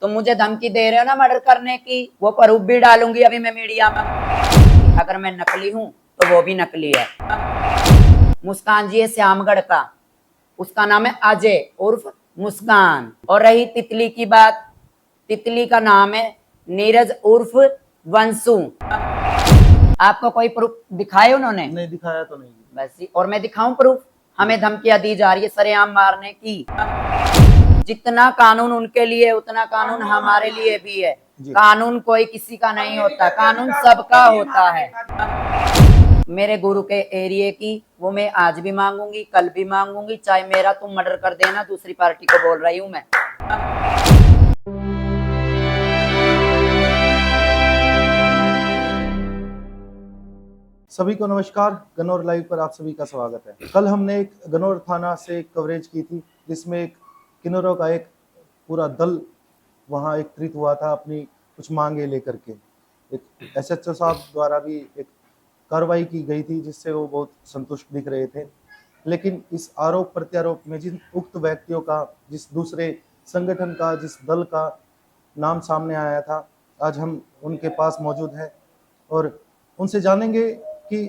तुम मुझे धमकी दे रहे हो ना मर्डर करने की, वो प्रूफ भी डालूंगी अभी मैं मीडिया में। अगर मैं नकली हूँ तो वो भी नकली है। मुस्कान जी है श्यामगढ़ का, उसका नाम है अजय उर्फ मुस्कान। और रही तितली की बात, तितली का नाम है नीरज उर्फ वंशु। आपको कोई प्रूफ दिखाए उन्होंने? नहीं दिखाया तो नहीं। बस ही, और मैं दिखाऊं प्रूफ? हमें धमकियां दी जा रही है सरेआम मारने की। जितना कानून उनके लिए उतना कानून हमारे लिए भी है। कानून कोई किसी का नहीं होता, कानून सबका होता है। मेरे गुरु के एरिया की वो मैं आज भी मांगूंगी, कल भी मांगूंगी, चाहे मेरा तुम मर्डर कर देना। दूसरी पार्टी को बोल रही हूं मैं। सभी को नमस्कार। गनौर लाइव पर आप सभी का स्वागत है। कल हमने एक गनौर थाना से एक कवरेज की थी, जिसमें एक किन्नरों का एक पूरा दल वहां एकत्रित हुआ था अपनी कुछ मांगे लेकर के। एक एसएचओ साहब द्वारा भी एक कार्रवाई की गई थी, जिससे वो बहुत संतुष्ट दिख रहे थे। लेकिन इस आरोप प्रत्यारोप में जिन उक्त व्यक्तियों का, जिस दूसरे संगठन का, जिस दल का नाम सामने आया था, आज हम उनके पास मौजूद हैं और उनसे जानेंगे कि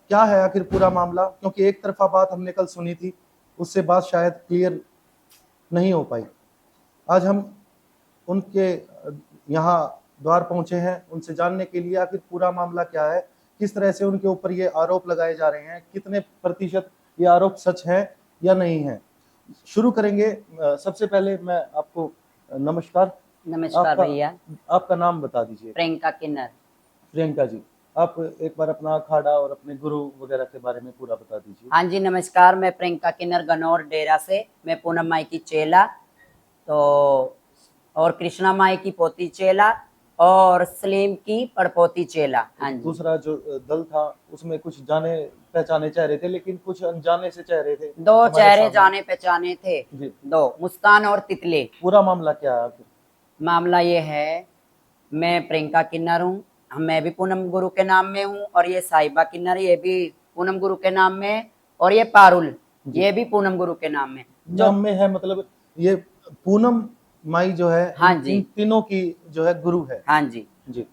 क्या है आखिर पूरा मामला। क्योंकि एक तरफा बात हमने कल सुनी थी, उससे बात शायद क्लियर नहीं हो पाई। आज हम उनके यहाँ द्वार पहुंचे हैं, उनसे जानने के लिए आखिर पूरा मामला क्या है, किस तरह से उनके ऊपर ये आरोप लगाए जा रहे हैं, कितने प्रतिशत ये आरोप सच है या नहीं है। शुरू करेंगे। सबसे पहले मैं आपको नमस्कार। नमस्कार भैया। आपका नाम बता दीजिए। प्रियंका किन्नर। प्रियंका जी, आप एक बार अपना अखाड़ा और अपने गुरु वगैरह के बारे में पूरा बता दीजिए। हाँ जी नमस्कार, मैं प्रियंका किन्नर गनौर डेरा से। मैं पूनम माई की चेला तो और कृष्णा माई की पोती चेला और सलीम की पड़पोती चेला। हाँ जी। दूसरा जो दल था उसमें कुछ जाने पहचाने चेहरे थे, लेकिन कुछ अनजाने से चेहरे थे। दो चेहरे जाने पहचाने थे जी। दो, मुस्कान और तितली। पूरा मामला क्या है आखिर? मामला ये है, मैं प्रियंका किन्नर हूँ, मैं भी पूनम गुरु के नाम में हूँ, और ये साहिबा किन्नर ये भी पूनम गुरु के नाम में, और ये पारुल ये भी पूनम गुरु के नाम में। नाम में है, मतलब ये पूनम माई जो है, हाँ जी, इन तीनों की जो है गुरु है। हाँ जी जी।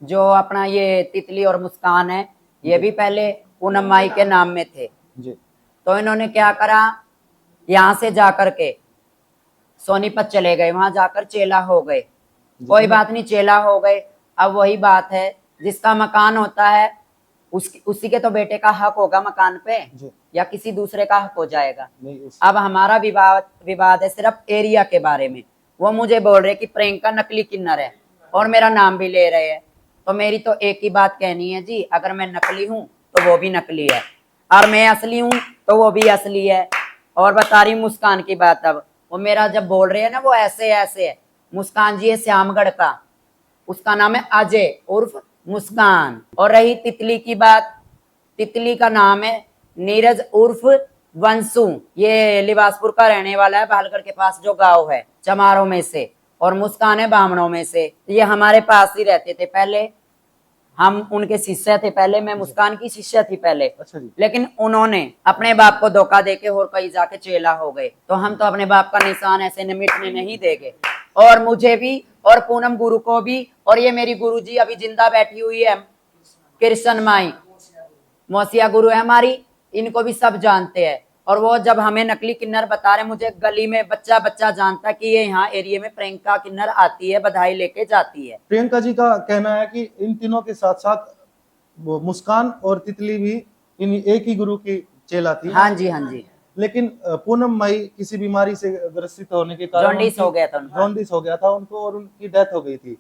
जो अपना ये तितली और मुस्कान है, ये भी पहले पूनम माई के नाम में थे जी। तो इन्होंने क्या करा, यहाँ से जाकर के सोनीपत चले गए, वहां जाकर चेला हो गए। कोई बात नहीं, चेला हो गए। अब वही बात है, जिसका मकान होता है उसी के तो बेटे का हक होगा मकान पे, या किसी दूसरे का हक हो जाएगा। अब हमारा विवाद है सिर्फ एरिया के बारे में। वो मुझे बोल रहे कि प्रियंका नकली किन्नर है और मेरा नाम भी ले रहे हैं। तो मेरी तो एक ही बात कहनी है जी, अगर मैं नकली हूँ तो वो भी नकली है, और मैं असली हूँ तो वो भी असली है। और बता रही मुस्कान की बात, अब वो मेरा जब बोल रहे हैं ना, वो ऐसे ऐसे है। मुस्कान जी है श्यामगढ़ का, उसका नाम है अजय उर्फ मुस्कान। और रही तितली की बात, तितली का नाम है नीरज उर्फ वंशु। ये लिबासपुर का रहने वाला है, भालगढ़ के पास जो गांव है, चमारों में से। और मुस्कान है बामणों में से। ये हमारे पास ही रहते थे पहले, हम उनके शिष्य थे पहले, मैं मुस्कान की शिष्य थी पहले। अच्छा जी। लेकिन उन्होंने अपने बाप को धोखा देके और कहीं जाके चेला हो गए, तो हम तो अपने बाप का निशान ऐसे न मिटने नहीं देंगे। और मुझे भी और पूनम गुरु को भी, और ये मेरी गुरु जी अभी जिंदा बैठी हुई है, कृष्ण माई मौसिया गुरु है हमारी, इनको भी सब जानते हैं। और वो जब हमें नकली किन्नर बता रहे, मुझे गली में बच्चा बच्चा जानता कि ये यहाँ एरिया में प्रियंका किन्नर आती है, बधाई लेके जाती है। प्रियंका जी का कहना है कि इन तीनों के साथ साथ वो मुस्कान और तितली भी इन एक ही गुरु की चेला थी। हाँ जी, हाँ जी। लेकिन पूनम माई किसी बीमारी से ग्रसित होने के कारण जॉन्डिस हो गया था उनको। जॉन्डिस हो गया था उनको और उनकी डेथ हो गई थी।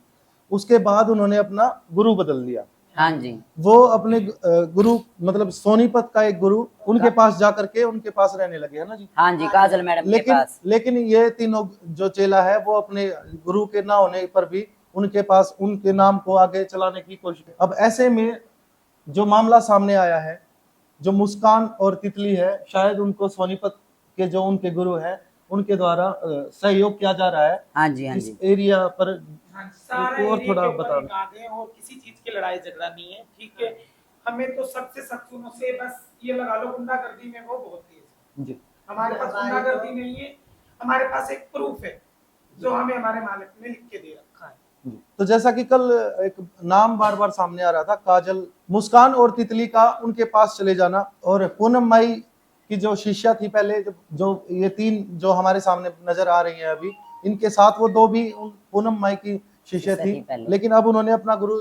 उसके बाद उन्होंने अपना गुरु बदल लिया। हाँ जी। वो अपने गुरु मतलब सोनीपत का एक गुरु उनके पास जाकर के उनके पास रहने लगे, है ना जी? हाँ जी, काजल मैडम के पास। लेकिन ये तीनों जो चेला है वो अपने गुरु के ना होने पर भी उनके पास उनके नाम को आगे चलाने की कोशिश। अब ऐसे में जो मामला सामने आया है, जो मुस्कान और तितली है, शायद उनको सोनीपत के जो उनके गुरु हैं उनके द्वारा सहयोग किया जा रहा है। हाँ जी, हाँ इस जी। एरिया पर और थोड़ा बता और किसी चीज की लड़ाई झगड़ा नहीं है, ठीक है। हमें तो सबसे शत्रुओं से बस ये लगा लो, गुंडागर्दी में वो बहुत तेज जी। हमारे पास गुंडागर्दी नहीं है, हमारे पास एक प्रूफ है। जो हमें हमारे मालिक ने लिख के दे रखा है। जी। तो जैसा कि कल एक नाम बार बार सामने आ रहा था, काजल, मुस्कान और तितली का उनके पास चले जाना, और पूनम माई की जो शिष्या थी पहले, जो ये तीन जो हमारे सामने नजर आ रही हैं अभी, इनके साथ वो दो भी पूनम माई की शिष्या थी, पहले। लेकिन अब उन्होंने अपना गुरु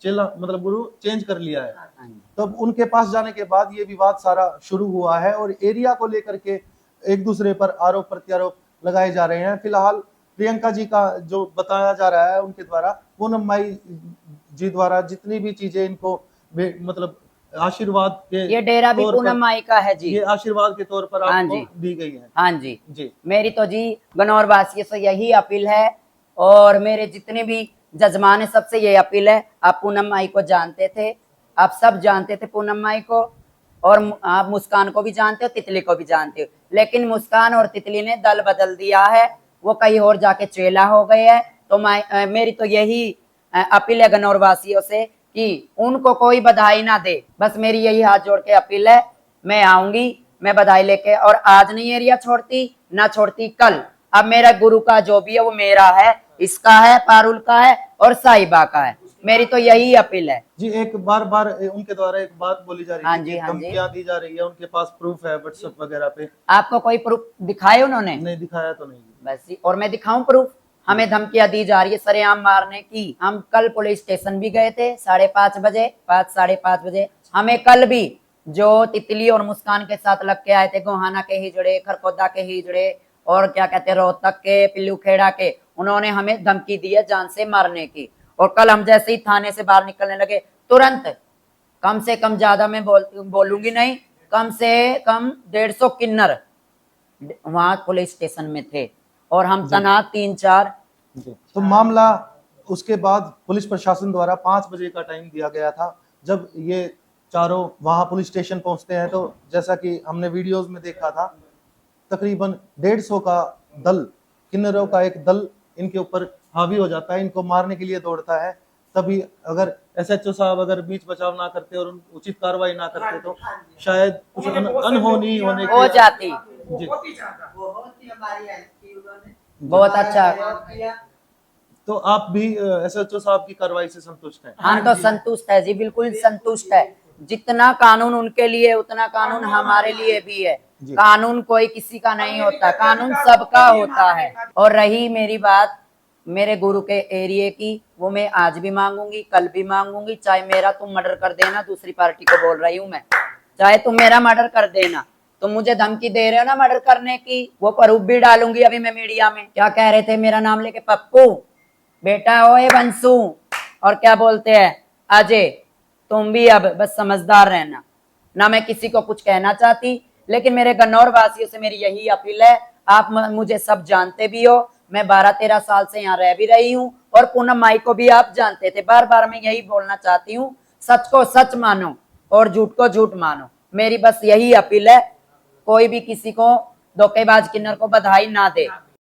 चेला मतलब गुरु चेंज कर लिया है। हाँ जी। तब उनके पास जाने के बाद ये विवाद सारा शुरू हुआ है और एरिया को लेकर के एक दूसरे पर आरोप प्रत्यारोप लगाए जा रहे हैं। फिलहाल प्रियंका जी का जो बताया जा रहा है उनके द्वारा, पूनम माई जी द्वारा जितनी भी चीजें इनको मतलब आशीर्वाद के ये डेरा भी तौर पूनम पर, माई का है जी। ये आशीर्वाद के तौर पर हाँ आपको जी। दी गई है। हाँ जी। जी मेरी तो जी गनौर वासियों से यही अपील है, और मेरे जितने भी जजमान है सबसे ये अपील है। आप पूनम माई को जानते थे, आप सब जानते थे पूनम माई को, और आप मुस्कान को भी जानते हो, तितली को भी जानते हो, लेकिन मुस्कान और तितली ने दल बदल दिया है, वो कहीं और जाके चेला हो गए है। तो मेरी तो यही अपील है गनौर वासियों से कि उनको कोई बधाई ना दे। बस मेरी यही हाथ जोड़ के अपील है। मैं आऊंगी, मैं बधाई लेके, और आज नहीं एरिया छोड़ती, ना छोड़ती कल। अब मेरा गुरु का जो भी है वो मेरा है, इसका है, पारुल का है और साहिबा का है। मेरी तो यही अपील है जी। एक बार बार उनके द्वारा एक बात बोली जा रही हाँ है जी, कि हाँ जी। धमकियां दी जा रही है, उनके पास प्रूफ है व्हाट्सएप वगैरह पे। आपको कोई प्रूफ दिखाए उन्होंने? नहीं दिखाया तो नहीं। बस और मैं दिखाऊं प्रूफ? हमें धमकियां दी जा रही है सरेआम मारने की। हम कल पुलिस स्टेशन भी गए थे 5:30 बजे, 5-5:30 बजे। हमें कल भी जो तितली और मुस्कान के साथ लग के आए थे, गोहाना के हिजड़े, खरखोदा के हिजड़े, और क्या कहते हैं रोहतक के, पिल्लू खेड़ा के, उन्होंने हमें धमकी दी है जान से मारने की। और कल हम जैसे ही थाने से बाहर निकलने लगे, तुरंत, कम से कम, ज्यादा मैं बोलूंगी नहीं, कम से कम 150 किन्नर वहां पुलिस स्टेशन में थे, और हम तैनात 3-4। तो मामला उसके बाद पुलिस प्रशासन द्वारा 5 बजे का टाइम दिया गया था। जब ये चारों वहां पुलिस स्टेशन पहुंचते हैं तो जैसा कि हमने वीडियोस में देखा था, तकरीबन 150 का दल, किन्नरों का एक दल इनके ऊपर हावी हो जाता है, इनको मारने के लिए दौड़ता है। तभी अगर एसएचओ साहब अगर बीच बचाव ना करते और उचित कार्रवाई ना करते तो शायद कुछ अनहोनी होने हो की जाती। बहुत ही ज्यादा, बहुत अच्छा। तो आप भी एसएचओ साहब की कार्रवाई से संतुष्ट हैं? हम तो संतुष्ट है जी, बिल्कुल संतुष्ट है। जितना कानून उनके लिए, उतना कानून हमारे लिए भी है। कानून कोई किसी का नहीं होता, कानून सबका होता है। और रही मेरी बात मेरे गुरु के एरिया की, वो मैं आज भी मांगूंगी, कल भी मांगूंगी। चाहे मेरा तुम मर्डर कर देना, दूसरी पार्टी को बोल रही हूँ मैं, चाहे तुम मेरा मर्डर कर देना, तुम मुझे धमकी दे रहे हो ना मर्डर करने की, वो प्रूफ भी डालूंगी अभी मैं मीडिया में। क्या कह रहे थे मेरा नाम लेके? पप्पू बेटा ओए बंसू, और क्या बोलते हैं अजय, तुम भी अब बस समझदार रहना। ना मैं किसी को कुछ कहना चाहती, लेकिन मेरे गन्नौर वासियों से मेरी यही अपील है। आप मुझे सब जानते भी हो, मैं 12-13 साल से यहाँ रह भी रही हूँ, और पूनम माई को भी आप जानते थे। बार बार मैं यही बोलना चाहती हूँ, सच को सच मानो और झूठ को झूठ मानो। मेरी बस यही अपील है, कोई भी किसी को धोखेबाज किन्नर को बधाई ना दे।